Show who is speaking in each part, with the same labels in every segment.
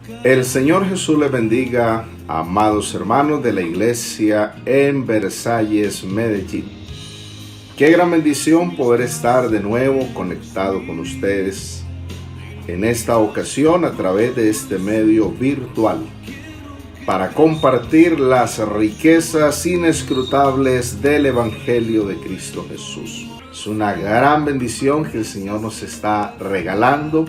Speaker 1: El Señor Jesús les bendiga, amados hermanos de la iglesia en Versalles, Medellín. Qué gran bendición poder estar de nuevo conectado con ustedes en esta ocasión a través de este medio virtual para compartir las riquezas inescrutables del Evangelio de Cristo Jesús. Es una gran bendición que el Señor nos está regalando.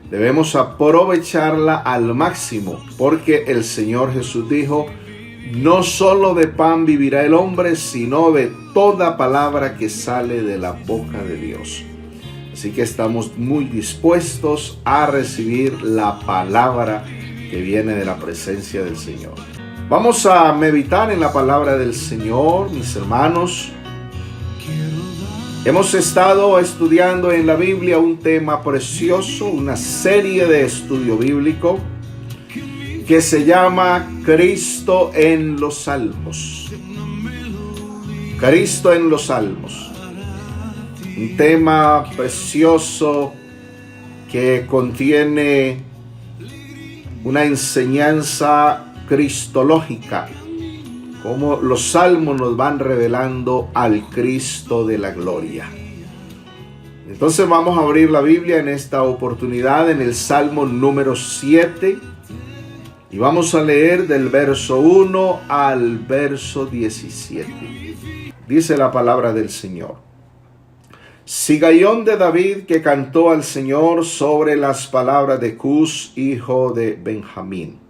Speaker 1: Debemos aprovecharla al máximo, porque el Señor Jesús dijo: no solo de pan vivirá el hombre, sino de toda palabra que sale de la boca de Dios. Así que estamos muy dispuestos a recibir la palabra que viene de la presencia del Señor. Vamos a meditar en la palabra del Señor, mis hermanos. Hemos estado estudiando en la Biblia un tema precioso, una serie de estudio bíblico que se llama Cristo en los Salmos. Cristo en los Salmos. Un tema precioso que contiene una enseñanza cristológica, como los salmos nos van revelando al Cristo de la gloria. Entonces vamos a abrir la Biblia en esta oportunidad en el Salmo número 7 y vamos a leer del verso 1 al verso 17. Dice la palabra del Señor: Sigaión de David, que cantó al Señor sobre las palabras de Cus, hijo de Benjamín.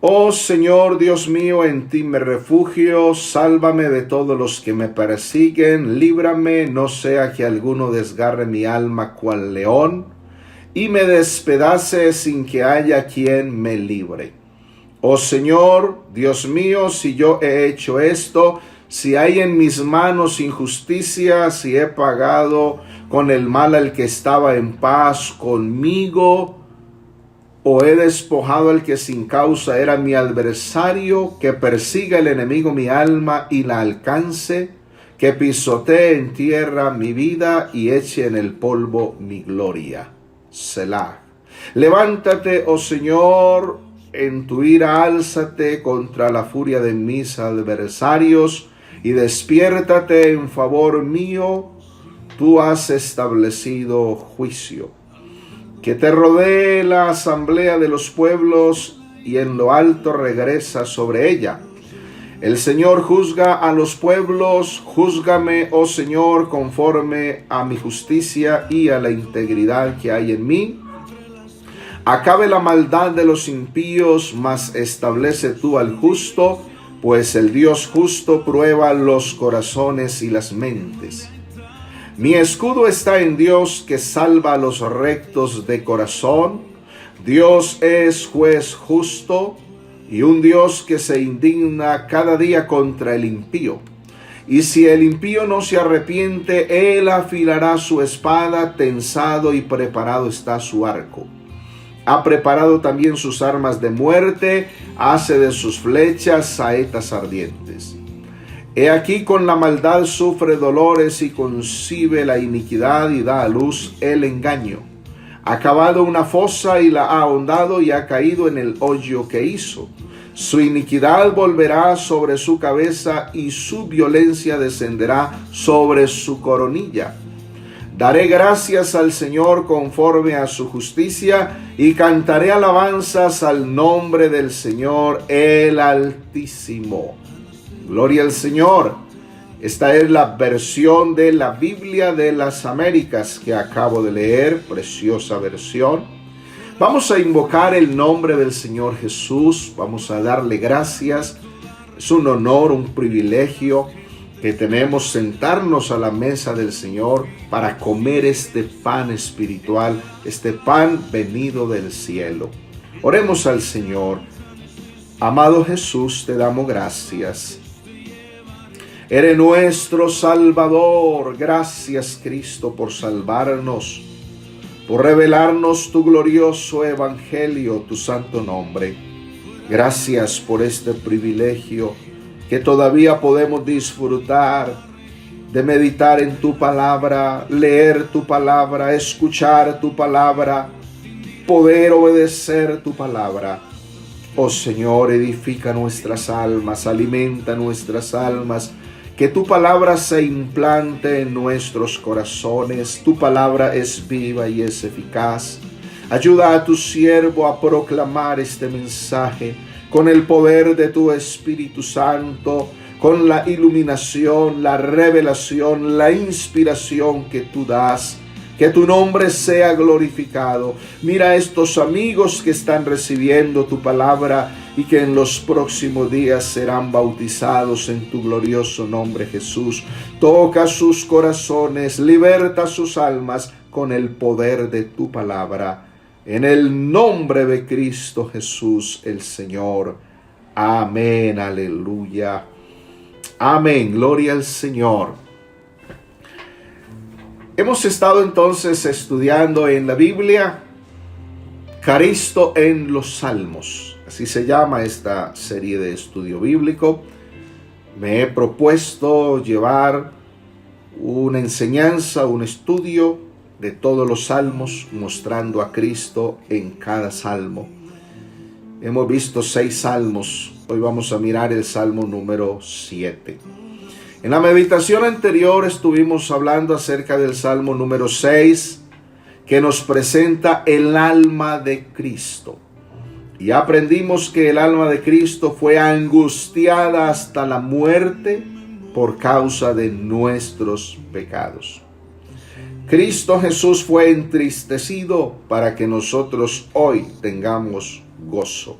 Speaker 1: Oh Señor Dios mío, en ti me refugio, sálvame de todos los que me persiguen, líbrame, no sea que alguno desgarre mi alma cual león, y me despedace sin que haya quien me libre. Oh Señor Dios mío, si yo he hecho esto, si hay en mis manos injusticia, si he pagado con el mal al que estaba en paz conmigo, o he despojado al que sin causa era mi adversario, que persiga el enemigo mi alma y la alcance, que pisotee en tierra mi vida y eche en el polvo mi gloria. Selah. Levántate, oh Señor, en tu ira álzate contra la furia de mis adversarios, y despiértate en favor mío, tú has establecido juicio. Que te rodee la asamblea de los pueblos y en lo alto regresa sobre ella. El Señor juzga a los pueblos, júzgame, oh Señor, conforme a mi justicia y a la integridad que hay en mí. Acabe la maldad de los impíos, mas establece tú al justo, pues el Dios justo prueba los corazones y las mentes. Mi escudo está en Dios, que salva a los rectos de corazón. Dios es juez justo y un Dios que se indigna cada día contra el impío. Y si el impío no se arrepiente, él afilará su espada, tensado y preparado está su arco. Ha preparado también sus armas de muerte, hace de sus flechas saetas ardientes. He aquí, con la maldad sufre dolores y concibe la iniquidad y da a luz el engaño. Ha cavado una fosa y la ha ahondado y ha caído en el hoyo que hizo. Su iniquidad volverá sobre su cabeza y su violencia descenderá sobre su coronilla. Daré gracias al Señor conforme a su justicia y cantaré alabanzas al nombre del Señor el Altísimo. Gloria al Señor. Esta es la versión de la Biblia de las Américas que acabo de leer, preciosa versión. Vamos a invocar el nombre del Señor Jesús, vamos a darle gracias. Es un honor, un privilegio que tenemos sentarnos a la mesa del Señor para comer este pan espiritual, este pan venido del cielo. Oremos al Señor. Amado Jesús, te damos gracias. Eres nuestro Salvador. Gracias, Cristo, por salvarnos, por revelarnos tu glorioso evangelio, tu santo nombre. Gracias por este privilegio que todavía podemos disfrutar de meditar en tu palabra, leer tu palabra, escuchar tu palabra, poder obedecer tu palabra. Oh Señor, edifica nuestras almas, alimenta nuestras almas, que tu palabra se implante en nuestros corazones. Tu palabra es viva y es eficaz. Ayuda a tu siervo a proclamar este mensaje con el poder de tu Espíritu Santo, con la iluminación, la revelación, la inspiración que tú das. Que tu nombre sea glorificado. Mira a estos amigos que están recibiendo tu palabra y que en los próximos días serán bautizados en tu glorioso nombre, Jesús. Toca sus corazones, liberta sus almas con el poder de tu palabra. En el nombre de Cristo Jesús, el Señor. Amén, aleluya. Amén, gloria al Señor. Hemos estado entonces estudiando en la Biblia Cristo en los Salmos. Así se llama esta serie de estudio bíblico. Me he propuesto llevar una enseñanza, un estudio de todos los salmos, mostrando a Cristo en cada salmo. Hemos visto 6 salmos. Hoy vamos a mirar el salmo número 7. En la meditación anterior estuvimos hablando acerca del Salmo número 6, que nos presenta el alma de Cristo. Y aprendimos que el alma de Cristo fue angustiada hasta la muerte por causa de nuestros pecados. Cristo Jesús fue entristecido para que nosotros hoy tengamos gozo.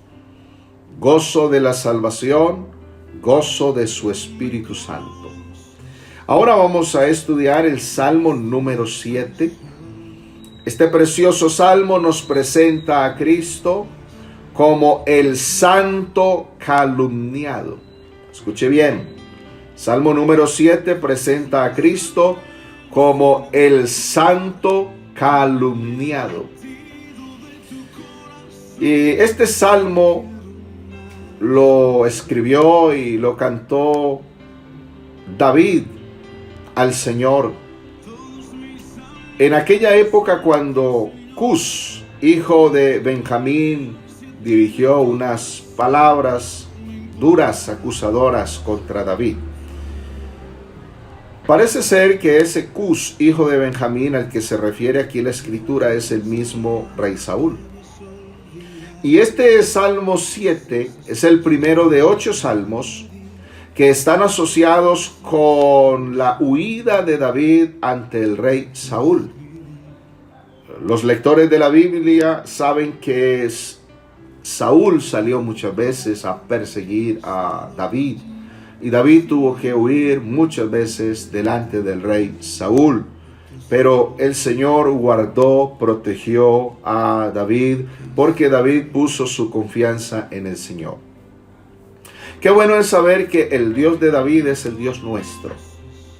Speaker 1: Gozo de la salvación, gozo de su Espíritu Santo. Ahora vamos a estudiar el Salmo número 7. Este precioso salmo nos presenta a Cristo como el santo calumniado. Escuche bien, Salmo número 7 presenta a Cristo como el santo calumniado. Y este salmo lo escribió y lo cantó David al Señor. En aquella época cuando Cus, hijo de Benjamín, dirigió unas palabras duras, acusadoras contra David. Parece ser que ese Cus, hijo de Benjamín, al que se refiere aquí la escritura, es el mismo rey Saúl. Y este Salmo 7 es el primero de 8 salmos que están asociados con la huida de David ante el rey Saúl. Los lectores de la Biblia saben que Saúl salió muchas veces a perseguir a David, y David tuvo que huir muchas veces delante del rey Saúl. Pero el Señor guardó, protegió a David, porque David puso su confianza en el Señor. Qué bueno es saber que el Dios de David es el Dios nuestro.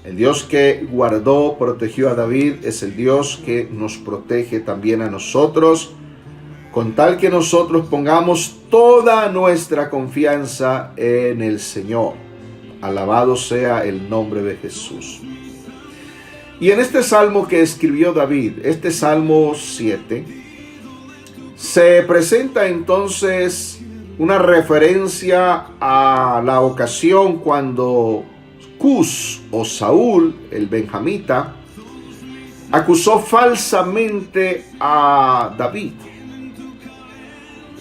Speaker 1: El Dios que guardó, protegió a David, es el Dios que nos protege también a nosotros, con tal que nosotros pongamos toda nuestra confianza en el Señor. Alabado sea el nombre de Jesús. Y en este salmo que escribió David, este Salmo 7, se presenta entonces una referencia a la ocasión cuando Cus o Saúl, el benjamita, acusó falsamente a David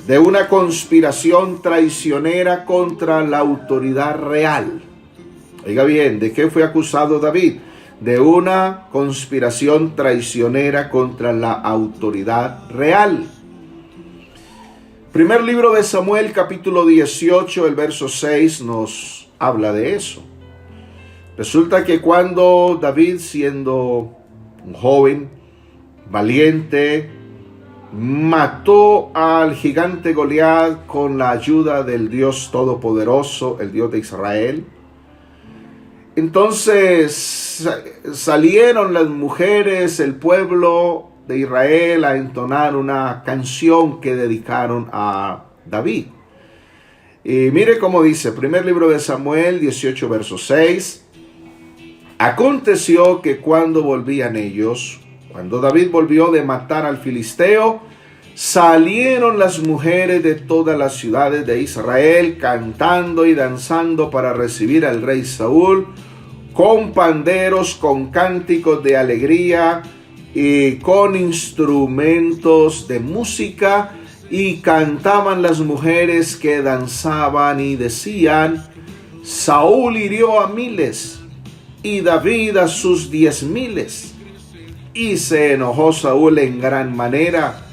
Speaker 1: de una conspiración traicionera contra la autoridad real. Oiga bien, ¿de qué fue acusado David? De una conspiración traicionera contra la autoridad real. Primer libro de Samuel, capítulo 18, el verso 6 nos habla de eso. Resulta que cuando David, siendo un joven valiente, mató al gigante Goliat con la ayuda del Dios Todopoderoso, el Dios de Israel, entonces salieron las mujeres, el pueblo de Israel, a entonar una canción que dedicaron a David. Y mire cómo dice, primer libro de Samuel 18, verso 6. Aconteció que cuando volvían ellos, cuando David volvió de matar al filisteo, salieron las mujeres de todas las ciudades de Israel cantando y danzando para recibir al rey Saúl, con panderos, con cánticos de alegría y con instrumentos de música, y cantaban las mujeres que danzaban y decían: Saúl hirió a miles y David a sus 10,000. Y se enojó Saúl en gran manera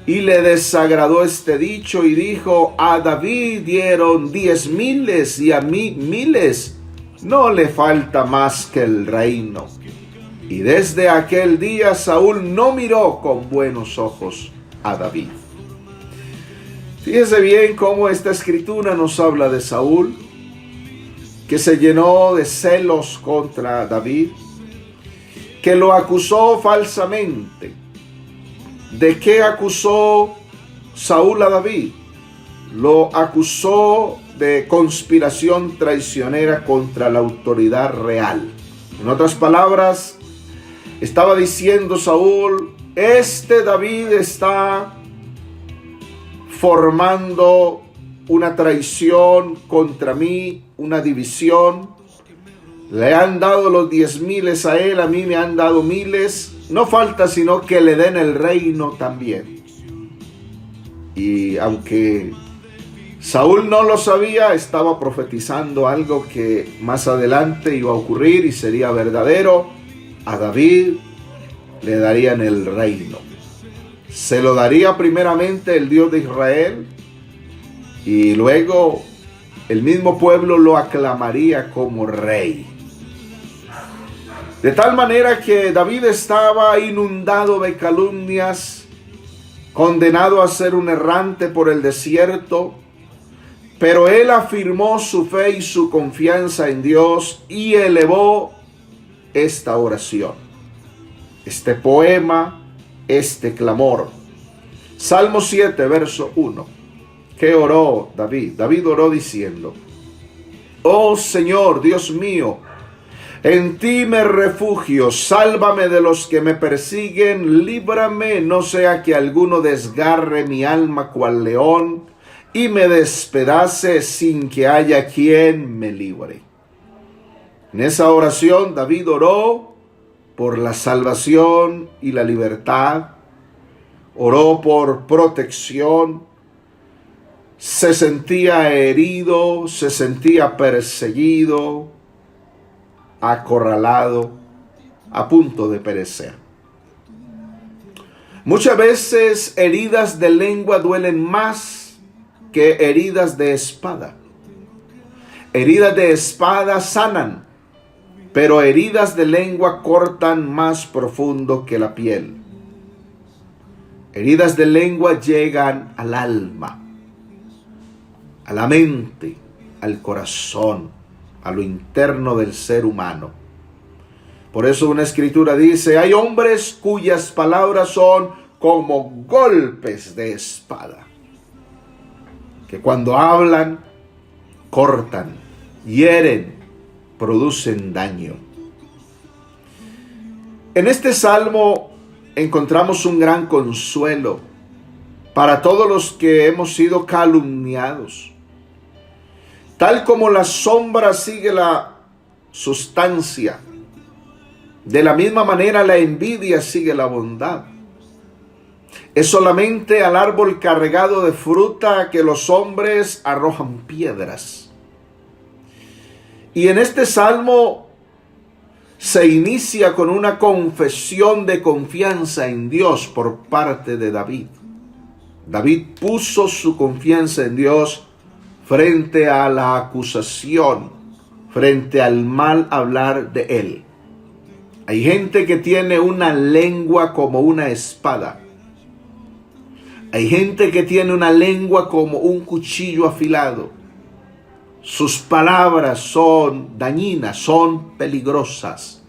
Speaker 1: y le desagradó este dicho y dijo: a David dieron 10,000 y a mí 1,000. No le falta más que el reino. Y desde aquel día Saúl no miró con buenos ojos a David. Fíjese bien cómo esta escritura nos habla de Saúl, que se llenó de celos contra David, que lo acusó falsamente. ¿De qué acusó Saúl a David? Lo acusó de conspiración traicionera contra la autoridad real. En otras palabras, estaba diciendo Saúl: este David está formando una traición contra mí, una división. Le han dado los 10,000 a él, a mí me han dado 1,000. No falta sino que le den el reino también. Y aunque Saúl no lo sabía, estaba profetizando algo que más adelante iba a ocurrir y sería verdadero. A David le darían el reino. Se lo daría primeramente el Dios de Israel, y luego el mismo pueblo lo aclamaría como rey. De tal manera que David estaba inundado de calumnias, condenado a ser un errante por el desierto, pero él afirmó su fe y su confianza en Dios y elevó esta oración, este poema, este clamor. Salmo 7, verso 1. ¿Qué oró David? David oró diciendo: oh Señor, Dios mío, en ti me refugio, sálvame de los que me persiguen, líbrame, no sea que alguno desgarre mi alma cual león y me despedace sin que haya quien me libre. En esa oración David oró por la salvación y la libertad, oró por protección, se sentía herido, se sentía perseguido, acorralado, a punto de perecer. Muchas veces heridas de lengua duelen más que heridas de espada. Heridas de espada sanan, pero heridas de lengua cortan más profundo que la piel. Heridas de lengua llegan al alma, a la mente, al corazón, a lo interno del ser humano. Por eso una escritura dice: hay hombres cuyas palabras son como golpes de espada, que cuando hablan, cortan, hieren, producen daño. En este salmo encontramos un gran consuelo para todos los que hemos sido calumniados. Tal como la sombra sigue la sustancia, de la misma manera la envidia sigue la bondad. Es solamente al árbol cargado de fruta que los hombres arrojan piedras. Y en este salmo se inicia con una confesión de confianza en Dios por parte de David. David puso su confianza en Dios frente a la acusación, frente al mal hablar de él. Hay gente que tiene una lengua como una espada. Hay gente que tiene una lengua como un cuchillo afilado. Sus palabras son dañinas, son peligrosas.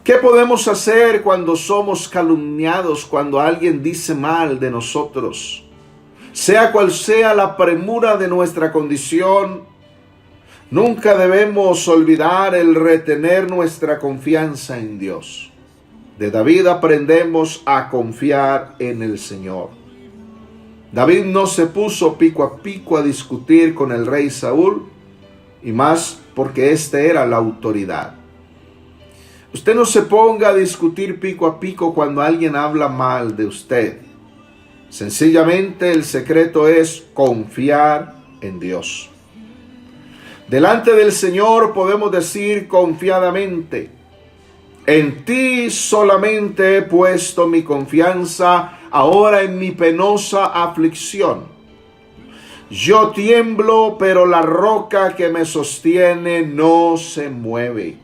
Speaker 1: ¿Qué podemos hacer cuando somos calumniados, cuando alguien dice mal de nosotros? Sea cual sea la premura de nuestra condición, nunca debemos olvidar el retener nuestra confianza en Dios. De David aprendemos a confiar en el Señor. David no se puso pico a pico a discutir con el rey Saúl, y más porque éste era la autoridad. Usted no se ponga a discutir pico a pico cuando alguien habla mal de usted. Sencillamente el secreto es confiar en Dios. Delante del Señor podemos decir confiadamente: en ti solamente he puesto mi confianza, ahora en mi penosa aflicción. Yo tiemblo, pero la roca que me sostiene no se mueve.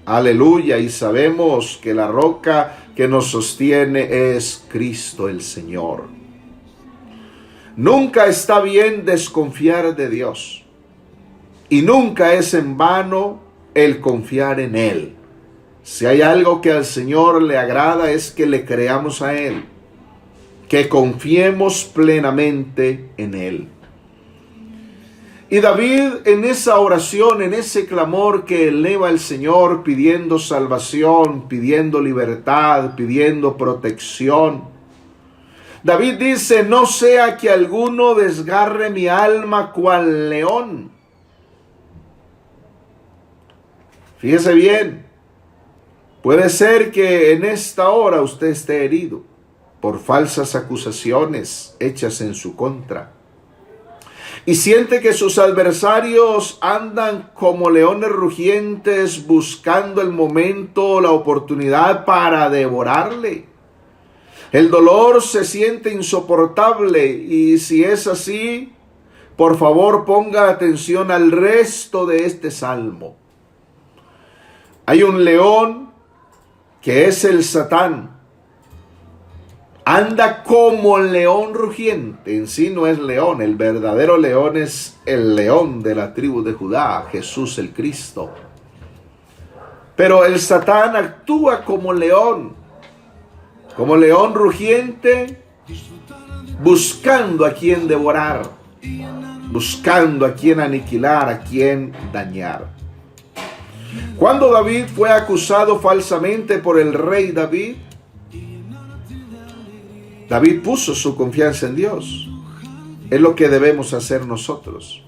Speaker 1: Aleluya, y sabemos que la roca que nos sostiene es Cristo el Señor. Nunca está bien desconfiar de Dios, y nunca es en vano el confiar en Él. Si hay algo que al Señor le agrada es que le creamos a Él, que confiemos plenamente en Él. Y David, en esa oración, en ese clamor que eleva al Señor, pidiendo salvación, pidiendo libertad, pidiendo protección, David dice: no sea que alguno desgarre mi alma cual león. Fíjese bien, puede ser que en esta hora usted esté herido por falsas acusaciones hechas en su contra, y siente que sus adversarios andan como leones rugientes buscando el momento, la oportunidad para devorarle. El dolor se siente insoportable, y si es así, por favor ponga atención al resto de este salmo. Hay un león que es el Satán. Anda como león rugiente. En sí no es león. El verdadero león es el león de la tribu de Judá, Jesús el Cristo. Pero el Satán actúa como león rugiente, buscando a quien devorar, buscando a quien aniquilar, a quien dañar. Cuando David fue acusado falsamente por el rey David, David puso su confianza en Dios. Es lo que debemos hacer nosotros.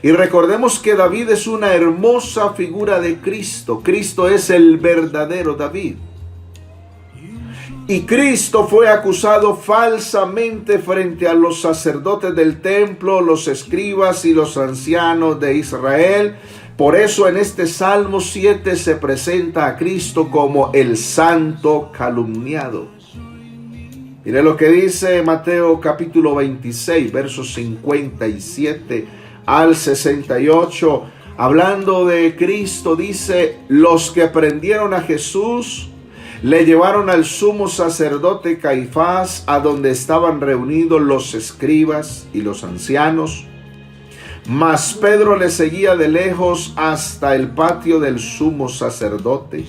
Speaker 1: Y recordemos que David es una hermosa figura de Cristo. Cristo es el verdadero David. Y Cristo fue acusado falsamente frente a los sacerdotes del templo, los escribas y los ancianos de Israel. Por eso en este Salmo 7 se presenta a Cristo como el santo calumniado. Mire lo que dice Mateo capítulo 26, versos 57 al 68. Hablando de Cristo, dice: los que prendieron a Jesús le llevaron al sumo sacerdote Caifás, a donde estaban reunidos los escribas y los ancianos. Mas Pedro le seguía de lejos hasta el patio del sumo sacerdote.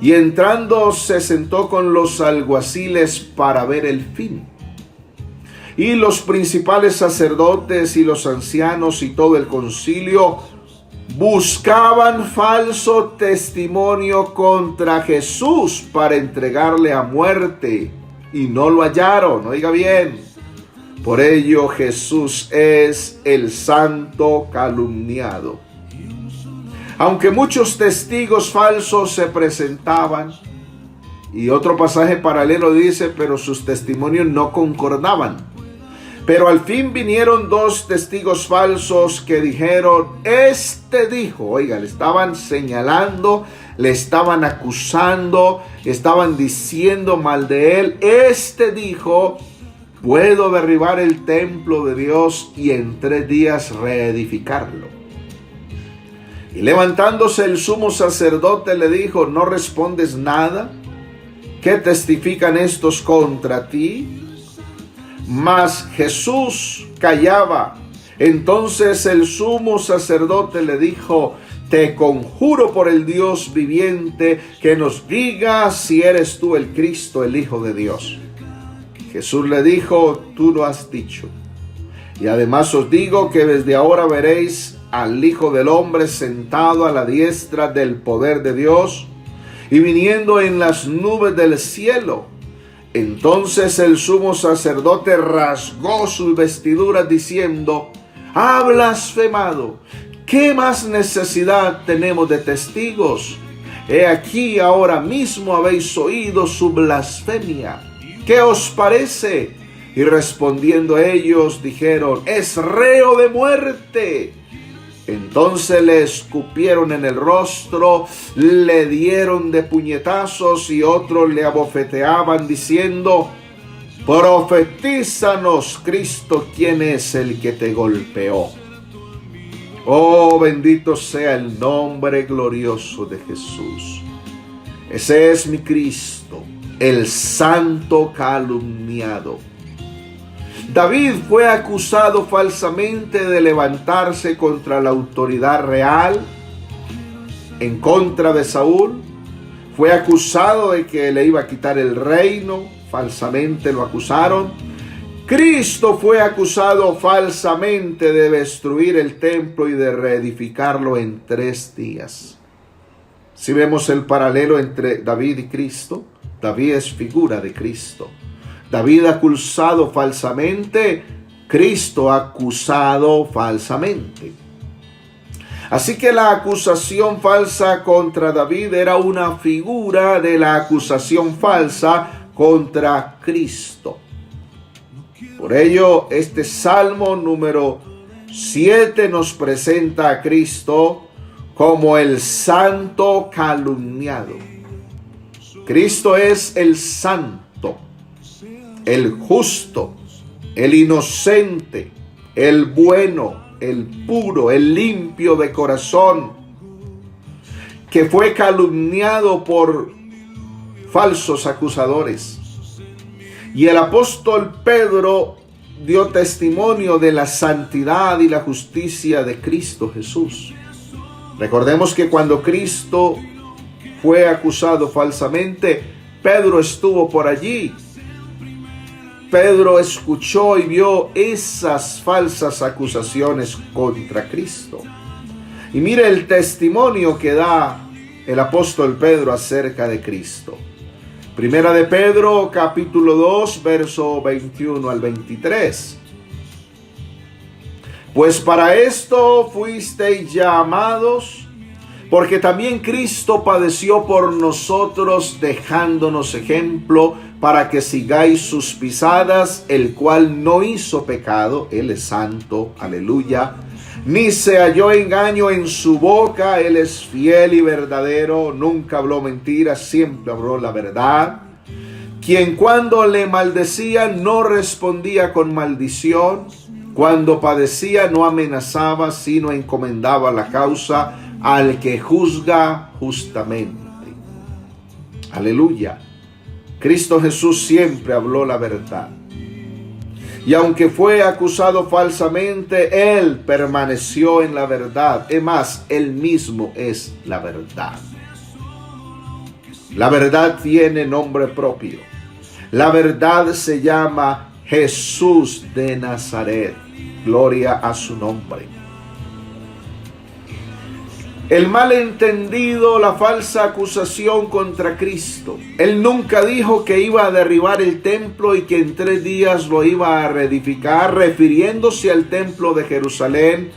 Speaker 1: Y entrando se sentó con los alguaciles para ver el fin. Y los principales sacerdotes y los ancianos y todo el concilio buscaban falso testimonio contra Jesús para entregarle a muerte, y no lo hallaron. Oiga bien, por ello Jesús es el santo calumniado. Aunque muchos testigos falsos se presentaban, y otro pasaje paralelo dice: pero sus testimonios no concordaban. Pero al fin vinieron dos testigos falsos que dijeron: este dijo. Oiga, le estaban señalando, le estaban acusando, estaban diciendo mal de él. Este dijo: puedo derribar el templo de Dios y en 3 días reedificarlo. Y levantándose el sumo sacerdote le dijo: ¿no respondes nada? ¿Qué testifican estos contra ti? Mas Jesús callaba. Entonces el sumo sacerdote le dijo: te conjuro por el Dios viviente que nos digas si eres tú el Cristo, el Hijo de Dios. Jesús le dijo: tú lo has dicho. Y además os digo que desde ahora veréis al Hijo del Hombre sentado a la diestra del poder de Dios y viniendo en las nubes del cielo. Entonces el sumo sacerdote rasgó sus vestiduras diciendo: ha blasfemado. ¿Qué más necesidad tenemos de testigos? He aquí, ahora mismo habéis oído su blasfemia. ¿Qué os parece? Y respondiendo ellos dijeron: es reo de muerte. Entonces le escupieron en el rostro, le dieron de puñetazos y otros le abofeteaban diciendo: profetízanos, Cristo, ¿quién es el que te golpeó? Oh, bendito sea el nombre glorioso de Jesús. Ese es mi Cristo, el santo calumniado. David fue acusado falsamente de levantarse contra la autoridad real en contra de Saúl. Fue acusado de que le iba a quitar el reino, falsamente lo acusaron. Cristo fue acusado falsamente de destruir el templo y de reedificarlo en 3 días. Si vemos el paralelo entre David y Cristo, David es figura de Cristo. David acusado falsamente, Cristo acusado falsamente. Así que la acusación falsa contra David era una figura de la acusación falsa contra Cristo. Por ello, este Salmo número 7 nos presenta a Cristo como el santo calumniado. Cristo es el santo, el justo, el inocente, el bueno, el puro, el limpio de corazón, que fue calumniado por falsos acusadores. Y el apóstol Pedro dio testimonio de la santidad y la justicia de Cristo Jesús. Recordemos que cuando Cristo fue acusado falsamente, Pedro estuvo por allí. Pedro escuchó y vio esas falsas acusaciones contra Cristo. Y mire el testimonio que da el apóstol Pedro acerca de Cristo. Primera de Pedro, capítulo 2, verso 21 al 23. Pues para esto fuisteis llamados, porque también Cristo padeció por nosotros, dejándonos ejemplo para que sigáis sus pisadas, el cual no hizo pecado, Él es santo, aleluya, ni se halló engaño en su boca, Él es fiel y verdadero, nunca habló mentiras, siempre habló la verdad, quien cuando le maldecía no respondía con maldición, cuando padecía no amenazaba, sino encomendaba la causa al que juzga justamente. Aleluya. Cristo Jesús siempre habló la verdad. Y aunque fue acusado falsamente, Él permaneció en la verdad. Es más, Él mismo es la verdad. La verdad tiene nombre propio. La verdad se llama Jesús de Nazaret. Gloria a su nombre. El malentendido, la falsa acusación contra Cristo. Él nunca dijo que iba a derribar el templo y que en 3 días lo iba a reedificar, refiriéndose al templo de Jerusalén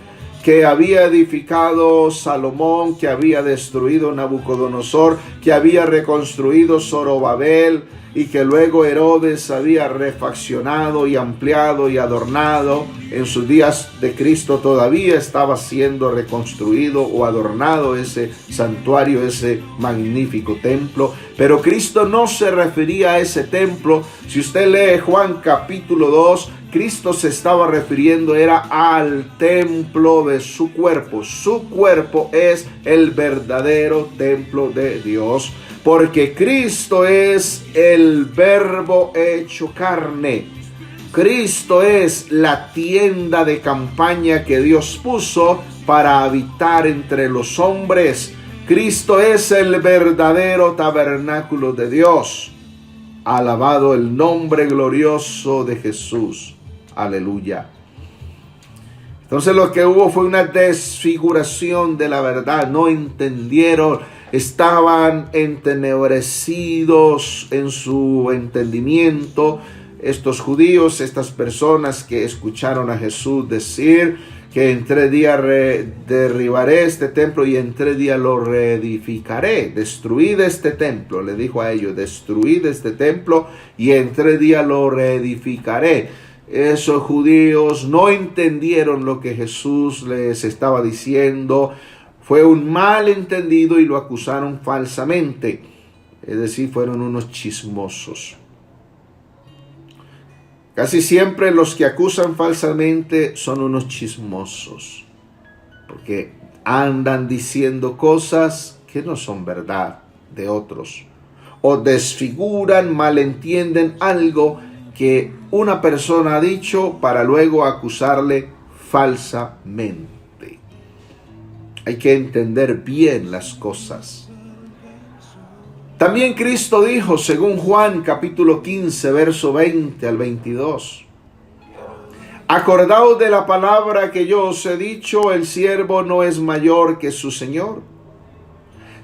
Speaker 1: que había edificado Salomón, que había destruido Nabucodonosor, que había reconstruido Zorobabel y que luego Herodes había refaccionado y ampliado y adornado. En sus días de Cristo todavía estaba siendo reconstruido o adornado ese santuario, ese magnífico templo. Pero Cristo no se refería a ese templo. Si usted lee Juan capítulo 2, Cristo se estaba refiriendo era al templo de su cuerpo. Su cuerpo es el verdadero templo de Dios, porque Cristo es el Verbo hecho carne. Cristo es la tienda de campaña que Dios puso para habitar entre los hombres. Cristo es el verdadero tabernáculo de Dios. Alabado el nombre glorioso de Jesús. Aleluya. Entonces lo que hubo fue una desfiguración de la verdad. No entendieron. estaban entenebrecidos en su entendimiento. Estos judíos, estas personas que escucharon a Jesús decir que en 3 días derribaré este templo y en 3 días lo reedificaré. Destruid este templo, le dijo a ellos, destruid este templo y en 3 días lo reedificaré. Esos judíos no entendieron lo que Jesús les estaba diciendo. Fue un malentendido y lo acusaron falsamente. Es decir, fueron unos chismosos. Casi siempre los que acusan falsamente son unos chismosos, porque andan diciendo cosas que no son verdad de otros, o desfiguran, malentienden algo que una persona ha dicho para luego acusarle falsamente. Hay que entender bien las cosas. También Cristo dijo, según Juan capítulo 15, verso 20 al 22, acordaos de la palabra que yo os he dicho, el siervo no es mayor que su Señor.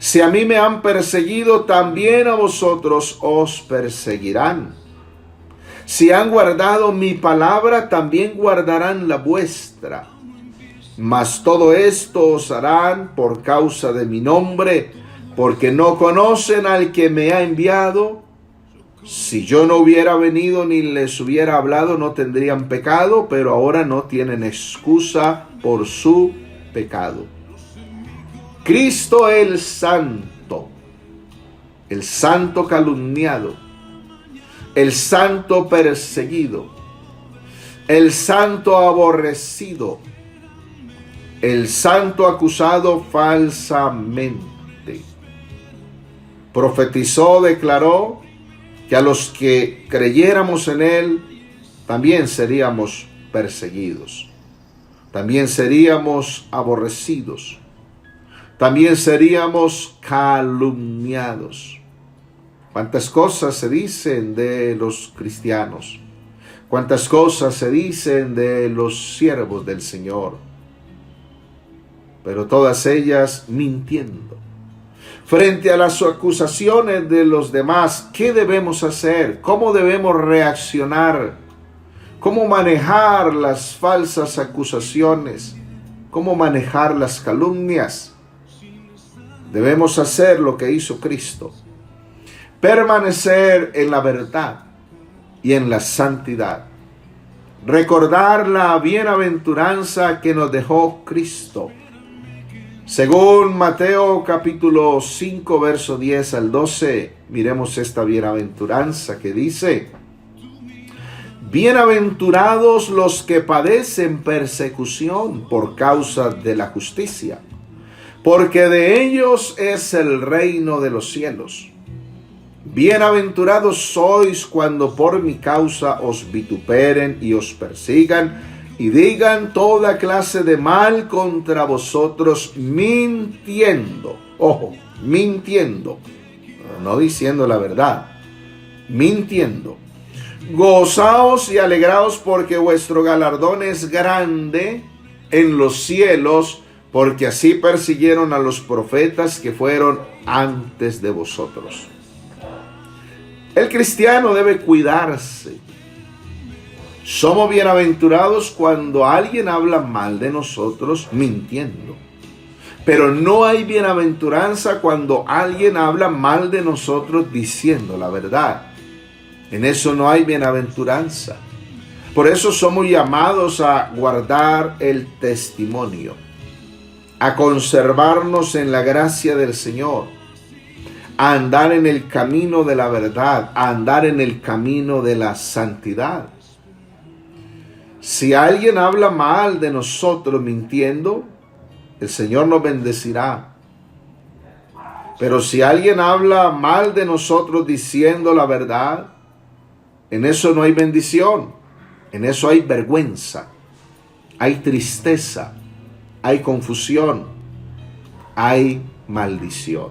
Speaker 1: Si a mí me han perseguido, también a vosotros os perseguirán. Si han guardado mi palabra, también guardarán la vuestra. Mas todo esto os harán por causa de mi nombre, porque no conocen al que me ha enviado. Si yo no hubiera venido ni les hubiera hablado, no tendrían pecado, pero ahora no tienen excusa por su pecado. Cristo el santo calumniado, el santo perseguido, el santo aborrecido, el santo acusado falsamente. Profetizó, declaró que a los que creyéramos en él también seríamos perseguidos, también seríamos aborrecidos, también seríamos calumniados. ¿Cuántas cosas se dicen de los cristianos? ¿Cuántas cosas se dicen de los siervos del Señor? Pero todas ellas mintiendo. Frente a las acusaciones de los demás, ¿qué debemos hacer? ¿Cómo debemos reaccionar? ¿Cómo manejar las falsas acusaciones? ¿Cómo manejar las calumnias? Debemos hacer lo que hizo Cristo. Permanecer en la verdad y en la santidad. Recordar la bienaventuranza que nos dejó Cristo. Según Mateo capítulo 5, verso 10 al 12, miremos esta bienaventuranza que dice: bienaventurados los que padecen persecución por causa de la justicia, porque de ellos es el reino de los cielos. Bienaventurados sois cuando por mi causa os vituperen y os persigan, y digan toda clase de mal contra vosotros, mintiendo. Ojo, mintiendo. No diciendo la verdad. Mintiendo. Gozaos y alegraos porque vuestro galardón es grande en los cielos, porque así persiguieron a los profetas que fueron antes de vosotros. El cristiano debe cuidarse. Somos bienaventurados cuando alguien habla mal de nosotros mintiendo. Pero no hay bienaventuranza cuando alguien habla mal de nosotros diciendo la verdad. En eso no hay bienaventuranza. Por eso somos llamados a guardar el testimonio, a conservarnos en la gracia del Señor, a andar en el camino de la verdad, a andar en el camino de la santidad. Si alguien habla mal de nosotros mintiendo, el Señor nos bendecirá. Pero si alguien habla mal de nosotros diciendo la verdad, en eso no hay bendición, en eso hay vergüenza, hay tristeza, hay confusión, hay maldición.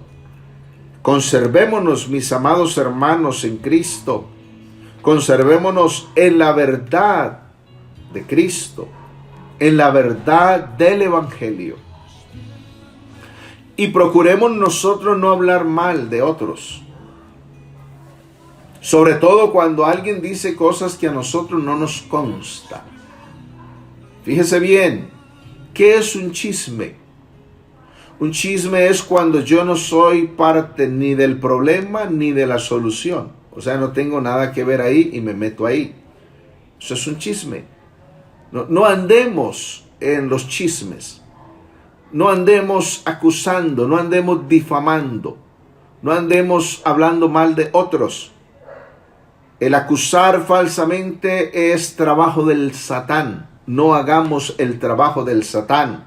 Speaker 1: Conservémonos, mis amados hermanos en Cristo, conservémonos en la verdad de Cristo, en la verdad del Evangelio. Y procuremos nosotros no hablar mal de otros. Sobre todo cuando alguien dice cosas que a nosotros no nos consta. Fíjese bien, ¿qué es un chisme? Un chisme es cuando yo no soy parte ni del problema ni de la solución. O sea, no tengo nada que ver ahí y me meto ahí. Eso es un chisme. No andemos en los chismes. No andemos acusando, no andemos difamando, no andemos hablando mal de otros. El acusar falsamente es trabajo del Satán. No hagamos el trabajo del Satán.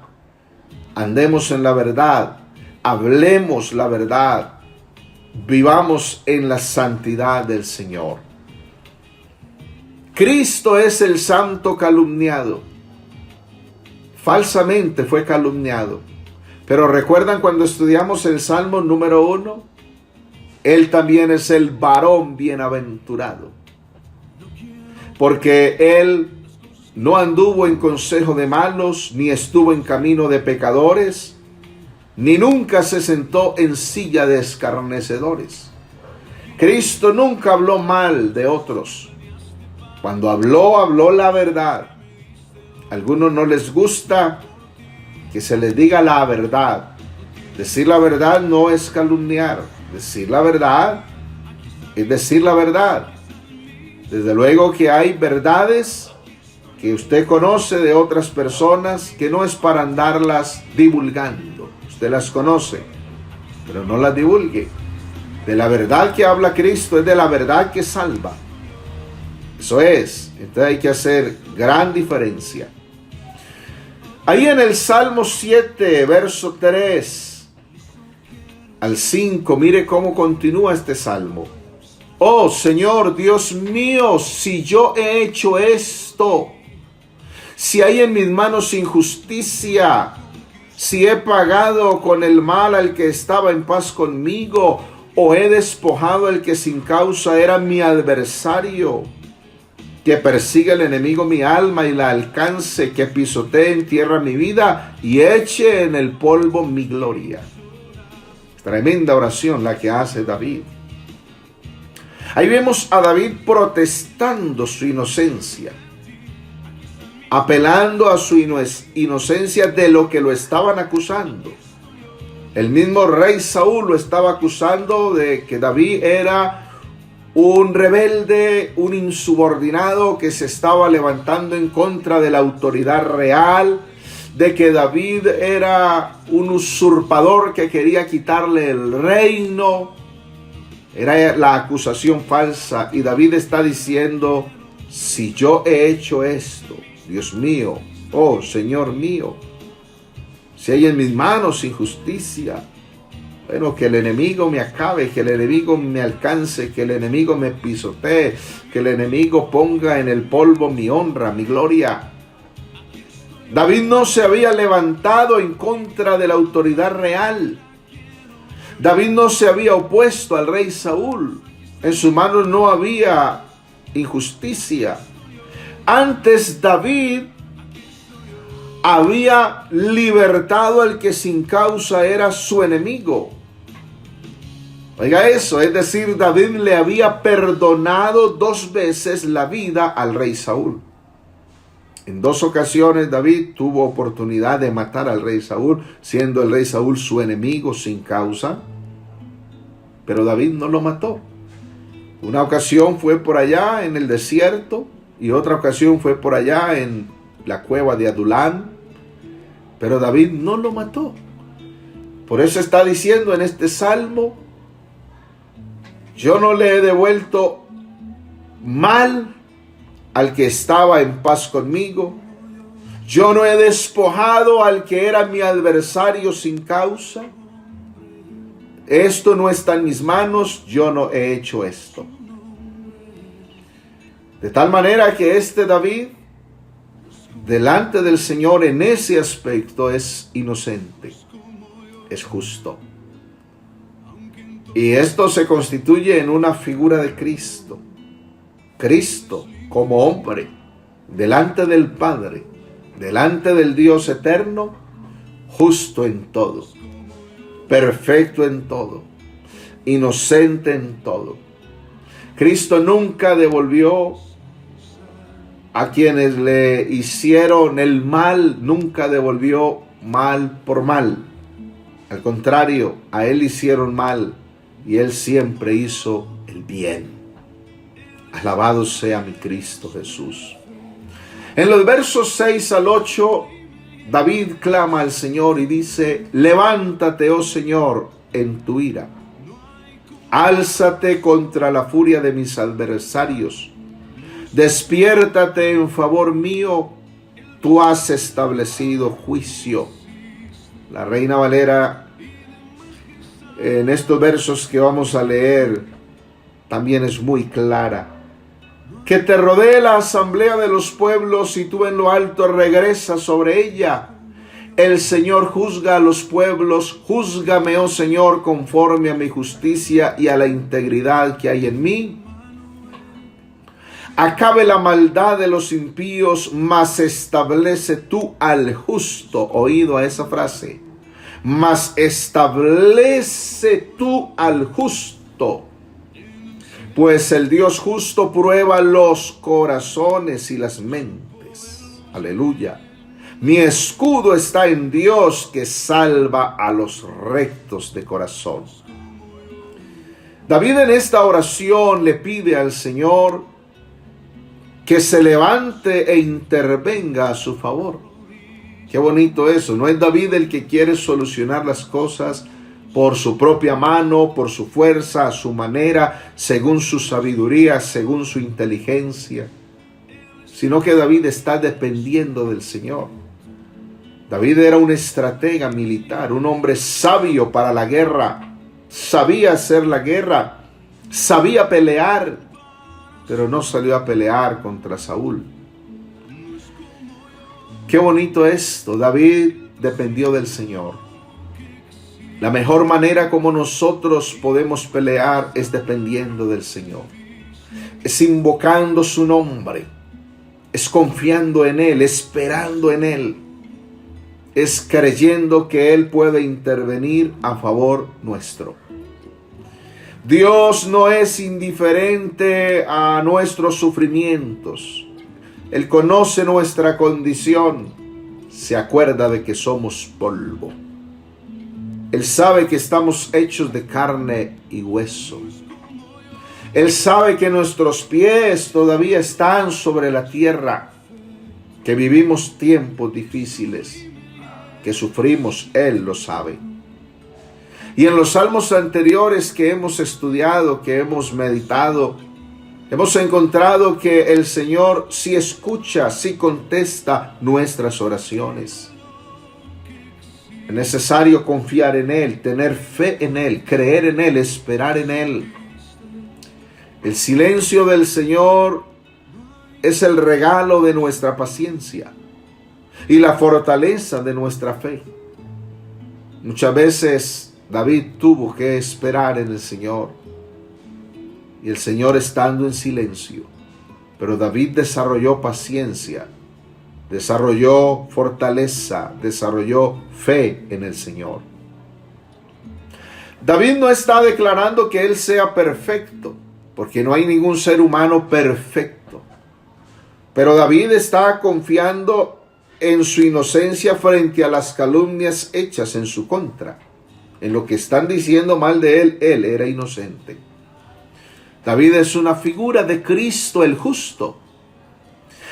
Speaker 1: Andemos en la verdad, hablemos la verdad, vivamos en la santidad del Señor. Cristo es el santo calumniado. Falsamente fue calumniado. Pero ¿recuerdan cuando estudiamos el Salmo número 1? Él también es el varón bienaventurado. Porque él no anduvo en consejo de malos, ni estuvo en camino de pecadores, ni nunca se sentó en silla de escarnecedores. Cristo nunca habló mal de otros. Cuando habló la verdad. A algunos no les gusta que se les diga la verdad. Decir la verdad no es calumniar. Decir la verdad es decir la verdad. Desde luego que hay verdades que usted conoce de otras personas que no es para andarlas divulgando. Usted las conoce, pero no las divulgue. De la verdad que habla Cristo es de la verdad que salva. Eso es. Entonces hay que hacer gran diferencia. Ahí en el Salmo 7, verso 3 al 5, mire cómo continúa este salmo. Oh Señor, Dios mío, si yo he hecho esto, si hay en mis manos injusticia, si he pagado con el mal al que estaba en paz conmigo, o he despojado al que sin causa era mi adversario, que persiga el enemigo mi alma y la alcance, que pisotee en tierra mi vida y eche en el polvo mi gloria. Tremenda oración la que hace David. Ahí vemos a David protestando su inocencia, apelando a su inocencia de lo que lo estaban acusando. El mismo rey Saúl lo estaba acusando de que David era un rebelde, un insubordinado que se estaba levantando en contra de la autoridad real, de que David era un usurpador que quería quitarle el reino. Era la acusación falsa, y David está diciendo: si yo he hecho esto, Dios mío, oh Señor mío, si hay en mis manos injusticia, bueno, que el enemigo me acabe, que el enemigo me alcance, que el enemigo me pisotee, que el enemigo ponga en el polvo mi honra, mi gloria. David no se había levantado en contra de la autoridad real. David no se había opuesto al rey Saúl. En sus manos no había injusticia. Antes David había libertado al que sin causa era su enemigo. Oiga eso, es decir, David le había perdonado 2 veces la vida al rey Saúl. En 2 ocasiones David tuvo oportunidad de matar al rey Saúl, siendo el rey Saúl su enemigo sin causa, pero David no lo mató. Una ocasión fue por allá en el desierto y otra ocasión fue por allá en la cueva de Adulán, pero David no lo mató. Por eso está diciendo en este salmo: yo no le he devuelto mal al que estaba en paz conmigo. Yo no he despojado al que era mi adversario sin causa. Esto no está en mis manos, yo no he hecho esto. De tal manera que este David, delante del Señor en ese aspecto, es inocente, es justo. Y esto se constituye en una figura de Cristo. Cristo como hombre, delante del Padre, delante del Dios eterno, justo en todo. perfecto en todo, inocente en todo. Cristo nunca devolvió a quienes le hicieron el mal, nunca devolvió mal por mal. Al contrario, a él hicieron mal y él siempre hizo el bien. Alabado sea mi Cristo Jesús. En los versos 6 al 8, David clama al Señor y dice: levántate, oh Señor, en tu ira. Álzate contra la furia de mis adversarios. Despiértate en favor mío. Tú has establecido juicio. La Reina Valera, en estos versos que vamos a leer, también es muy clara. Que te rodee la asamblea de los pueblos y tú en lo alto regresas sobre ella. El Señor juzga a los pueblos. Júzgame, oh Señor, conforme a mi justicia y a la integridad que hay en mí. Acabe la maldad de los impíos, mas establece tú al justo. Oído a esa frase. Mas establece tú al justo. Pues el Dios justo prueba los corazones y las mentes. Aleluya. Mi escudo está en Dios que salva a los rectos de corazón. David en esta oración le pide al Señor que se levante e intervenga a su favor. Qué bonito eso. No es David el que quiere solucionar las cosas por su propia mano, por su fuerza, a su manera, según su sabiduría, según su inteligencia, sino que David está dependiendo del Señor. David era un estratega militar, un hombre sabio para la guerra, sabía hacer la guerra, sabía pelear, pero no salió a pelear contra Saúl. Qué bonito esto. David dependió del Señor. La mejor manera como nosotros podemos pelear es dependiendo del Señor. Es invocando su nombre. Es confiando en Él, esperando en Él. Es creyendo que Él puede intervenir a favor nuestro. Dios no es indiferente a nuestros sufrimientos. Él conoce nuestra condición. Se acuerda de que somos polvo. Él sabe que estamos hechos de carne y hueso. Él sabe que nuestros pies todavía están sobre la tierra, que vivimos tiempos difíciles, que sufrimos. Él lo sabe. Y en los salmos anteriores que hemos estudiado, que hemos meditado, hemos encontrado que el Señor sí escucha, sí contesta nuestras oraciones. Es necesario confiar en Él, tener fe en Él, creer en Él, esperar en Él. El silencio del Señor es el regalo de nuestra paciencia y la fortaleza de nuestra fe. Muchas veces David tuvo que esperar en el Señor y el Señor estando en silencio, pero David desarrolló paciencia, desarrolló fortaleza, desarrolló fe en el Señor. David no está declarando que él sea perfecto, porque no hay ningún ser humano perfecto. Pero David está confiando en su inocencia frente a las calumnias hechas en su contra. En lo que están diciendo mal de él, él era inocente. David es una figura de Cristo el justo.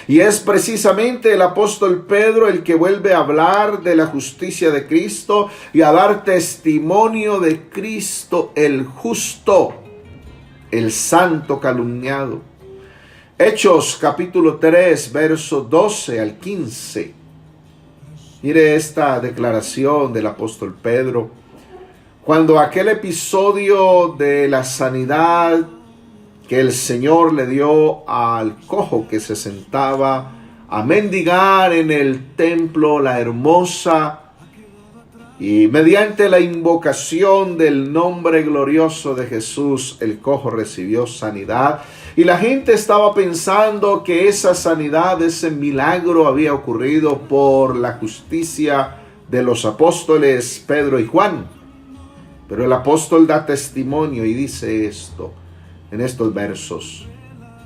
Speaker 1: Y es precisamente el apóstol Pedro el que vuelve a hablar de la justicia de Cristo y a dar testimonio de Cristo el justo, el santo calumniado. Hechos capítulo 3, verso 12 al 15. Mire esta declaración del apóstol Pedro. Cuando aquel episodio de la sanidad que el Señor le dio al cojo que se sentaba a mendigar en el templo la hermosa, y mediante la invocación del nombre glorioso de Jesús, el cojo recibió sanidad. Y la gente estaba pensando que esa sanidad, ese milagro había ocurrido por la justicia de los apóstoles Pedro y Juan. Pero el apóstol da testimonio y dice esto en estos versos.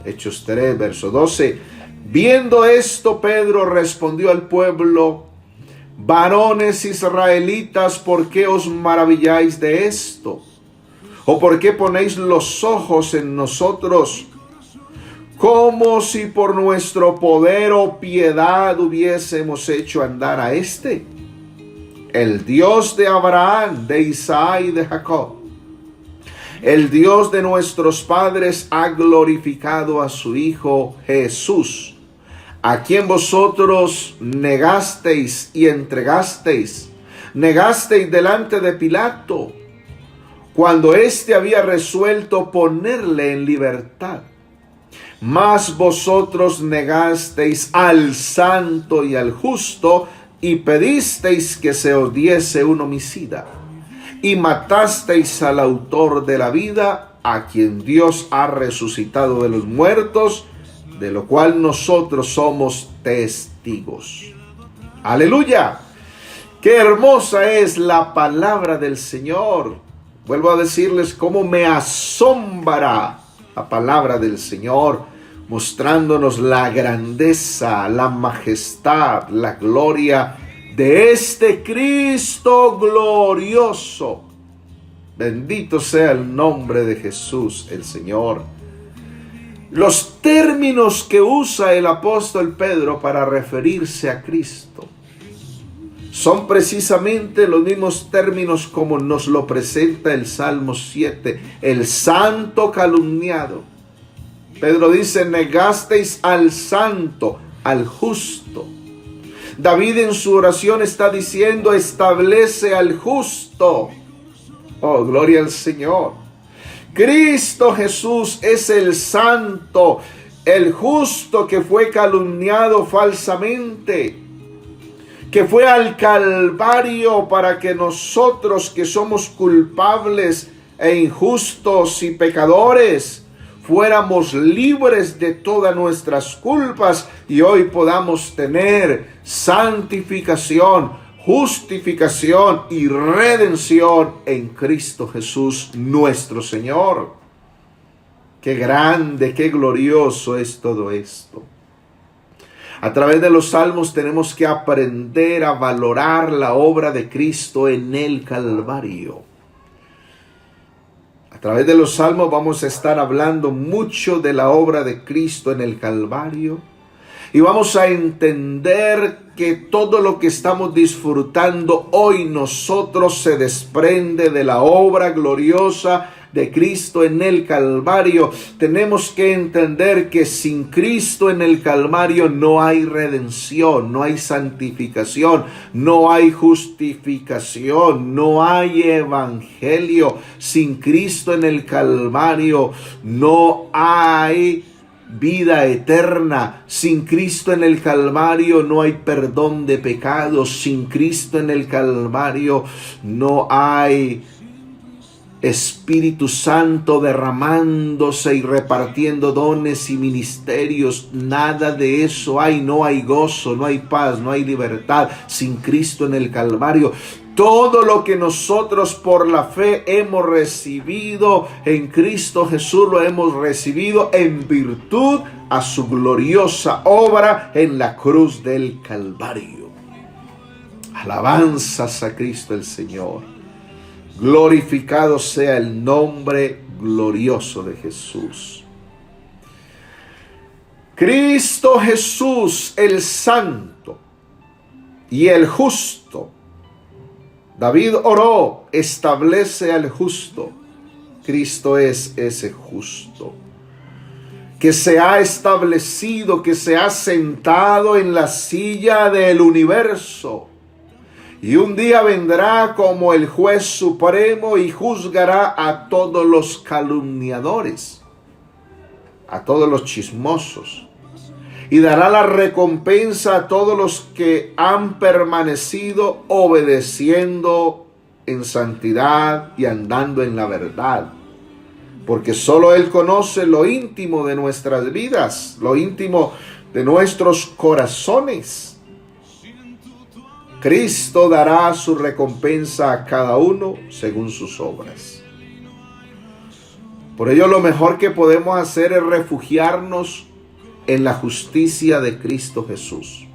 Speaker 1: Hechos 3, verso 12. Viendo esto, Pedro respondió al pueblo: varones israelitas, ¿por qué os maravilláis de esto? ¿O por qué ponéis los ojos en nosotros, como si por nuestro poder o piedad hubiésemos hecho andar a este? El Dios de Abraham, de Isaac y de Jacob, el Dios de nuestros padres, ha glorificado a su Hijo Jesús, a quien vosotros negasteis y entregasteis delante de Pilato, cuando éste había resuelto ponerle en libertad. Mas vosotros negasteis al santo y al justo, y pedisteis que se os diese un homicida, y matasteis al autor de la vida, a quien Dios ha resucitado de los muertos, de lo cual nosotros somos testigos. ¡Aleluya! ¡Qué hermosa es la palabra del Señor! Vuelvo a decirles cómo me asombra la palabra del Señor, mostrándonos la grandeza, la majestad, la gloria de este Cristo glorioso. Bendito sea el nombre de Jesús, el Señor. Los términos que usa el apóstol Pedro para referirse a Cristo son precisamente los mismos términos como nos lo presenta el Salmo 7, el santo calumniado. Pedro dice: negasteis al santo, al justo. David en su oración está diciendo: establece al justo. Oh, gloria al Señor. Cristo Jesús es el santo, el justo que fue calumniado falsamente, que fue al Calvario para que nosotros, que somos culpables e injustos y pecadores, fuéramos libres de todas nuestras culpas y hoy podamos tener santificación, justificación y redención en Cristo Jesús nuestro Señor. Qué grande, qué glorioso es todo esto. A través de los salmos tenemos que aprender a valorar la obra de Cristo en el Calvario. A través de los salmos vamos a estar hablando mucho de la obra de Cristo en el Calvario. Y vamos a entender que todo lo que estamos disfrutando hoy nosotros se desprende de la obra gloriosa de Cristo en el Calvario. Tenemos que entender que sin Cristo en el Calvario no hay redención, no hay santificación, no hay justificación, no hay evangelio. Sin Cristo en el Calvario no hay vida eterna. Sin Cristo en el Calvario no hay perdón de pecados. Sin Cristo en el Calvario no hay Espíritu Santo derramándose y repartiendo dones y ministerios. Nada de eso hay. No hay gozo, no hay paz, no hay libertad sin Cristo en el Calvario. Todo lo que nosotros por la fe hemos recibido en Cristo Jesús lo hemos recibido en virtud a su gloriosa obra en la cruz del Calvario. Alabanzas a Cristo el Señor. Glorificado sea el nombre glorioso de Jesús. Cristo Jesús, el santo y el justo. David oró: establece al justo. Cristo es ese justo que se ha establecido, que se ha sentado en la silla del universo. Y un día vendrá como el juez supremo y juzgará a todos los calumniadores, a todos los chismosos, y dará la recompensa a todos los que han permanecido obedeciendo en santidad y andando en la verdad. Porque solo Él conoce lo íntimo de nuestras vidas, lo íntimo de nuestros corazones. Cristo dará su recompensa a cada uno según sus obras. Por ello, lo mejor que podemos hacer es refugiarnos en la justicia de Cristo Jesús.